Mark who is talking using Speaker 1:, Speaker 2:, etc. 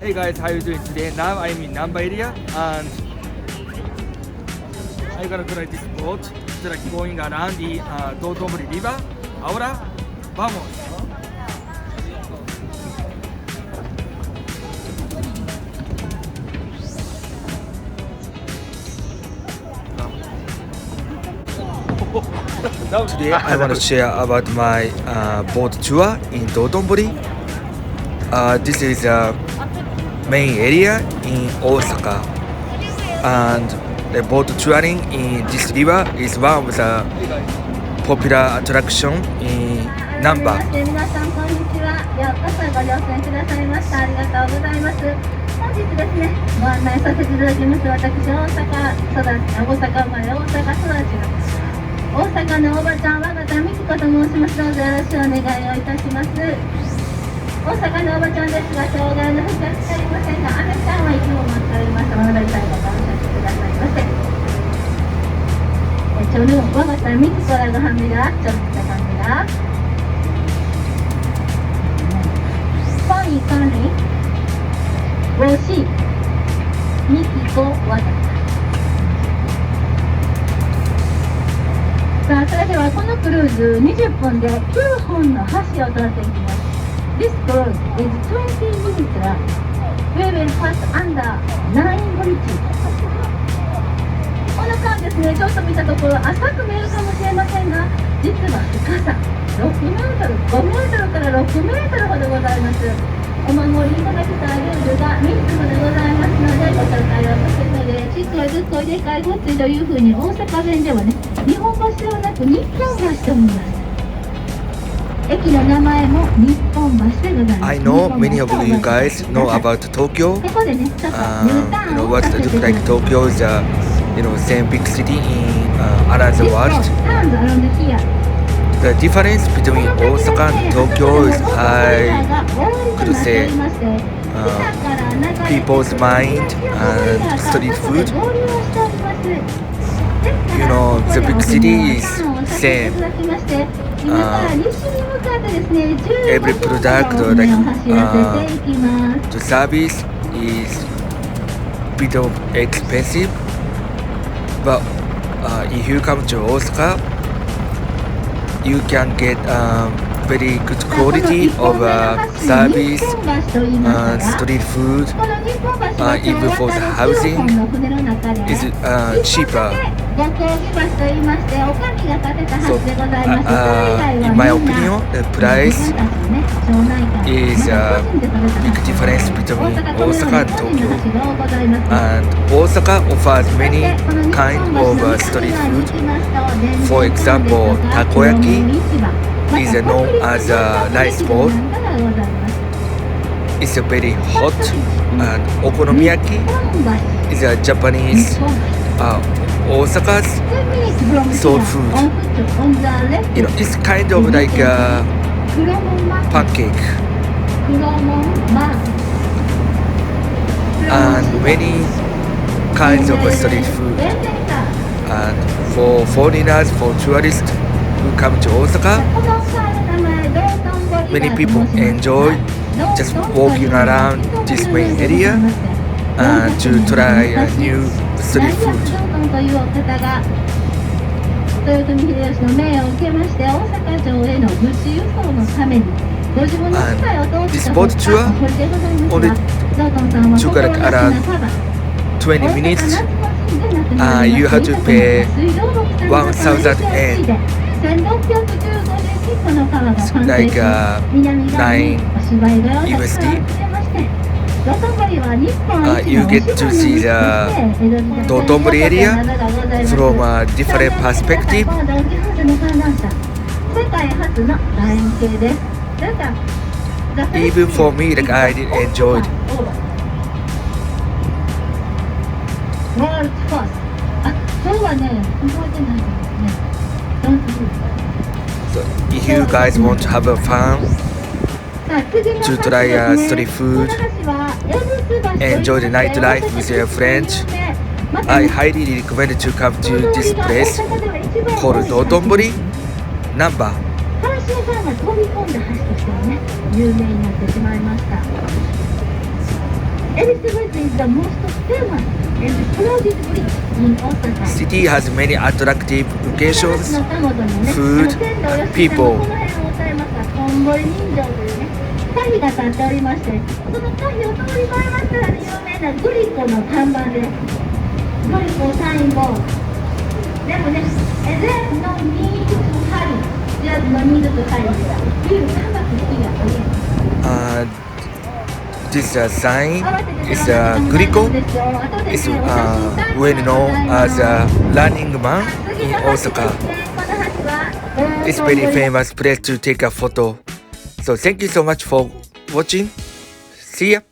Speaker 1: Hey guys, how you doing today? Now I'm in Namba area and I'm gonna try this boat. It's like going around the Dotombori river. Ahora, vamos. Today I want to share about my boat tour in Dotombori. This is a main area in Osaka, and the boat touring in this river is one of the popular attraction in Namba.
Speaker 2: 皆さんこんにちは。ようこそご乗船くださいました。ありがとうございます。本日ですね、ご案内させていただきます。私、大阪生まれ、大阪育ちの大阪のおばちゃん、我が田美希子と申します。どうぞよろしくお願いをいたします。大阪のおばちゃんですが、障害の復活してありませんが、アメちゃんはいつも待っております。お戻り最後からお越しくださいませ。저는我が田美希子라고 합니다. 저부터 갑니다. 성이 옷이 미키고 와다. さあ、それではこのクルーズ20分で9本の橋を通っていきます。This cruise is 20 minutes long. We will pass under 9 bridges. この間ですね、ちょっと見たところ浅く見えるかもしれませんが、実は深さ6メートル、5メートルから6メートルほどございます。お守りいただきたいルールが3つほどございますのでご紹介をさせてので、ちっこいずっこいでかいごっついというふうに大阪弁ではね、日本橋ではなく日本橋と言います。駅の名前も日本橋でございます。
Speaker 1: I know many of you guys know about Tokyo.
Speaker 2: ここでね、ちょっと U ター
Speaker 1: You
Speaker 2: ン
Speaker 1: know
Speaker 2: を
Speaker 1: what
Speaker 2: させて
Speaker 1: look
Speaker 2: いただ
Speaker 1: like
Speaker 2: きます。
Speaker 1: Tokyo is same big city in around the world.
Speaker 2: Turns around here.
Speaker 1: The difference between Osaka and Tokyo is I could say people's mind and street food. You know, the big city is same. Every product the service is bit of expensive, but if you come to Osaka, you can get very good quality of service and street food. Even for the housing is cheaper. So in my opinion, the price is a big difference between Osaka and Tokyo. And Osaka offers many kinds of street food. For example, takoyaki is known as a rice ball. It's a very hot, and okonomiyaki is a Japanese Osaka's soul food. You know, it's kind of like a pancake. And many kinds of street food. And for foreigners, for tourists who come to Osaka, many people enjoy just walking around this main area and to try a new street food. And this boat tour only took like around 20 minutes. You have to pay 1,000 yen. Like 9 USD. You get to see the Dotombori area from a different perspective. Even for me, like I did enjoy it. So if you guys want to have a fun to try street food, enjoy the nightlife with your friends, I highly recommend to come to this place called Dotombori, Namba.
Speaker 2: 阪神ファンが飛び込んだ橋としてはね、有名になってしまいました。Elizabeth is the most famous and crowded bridge in Osaka.
Speaker 1: City has many attractive locations, food, and people.
Speaker 2: この辺を歌いますが、トンボリ人情というね、タヒが立っておりまして、そのタヒを通り越えましたら、有名なグリコの看板です。グリコサインボード。でもね、there's no need to hurry. There's no need to hurry. ビル3月の日がおります。
Speaker 1: This sign is Griko. It's well known as a running man in Osaka. It's very famous place to take a photo. So thank you so much for watching. See ya.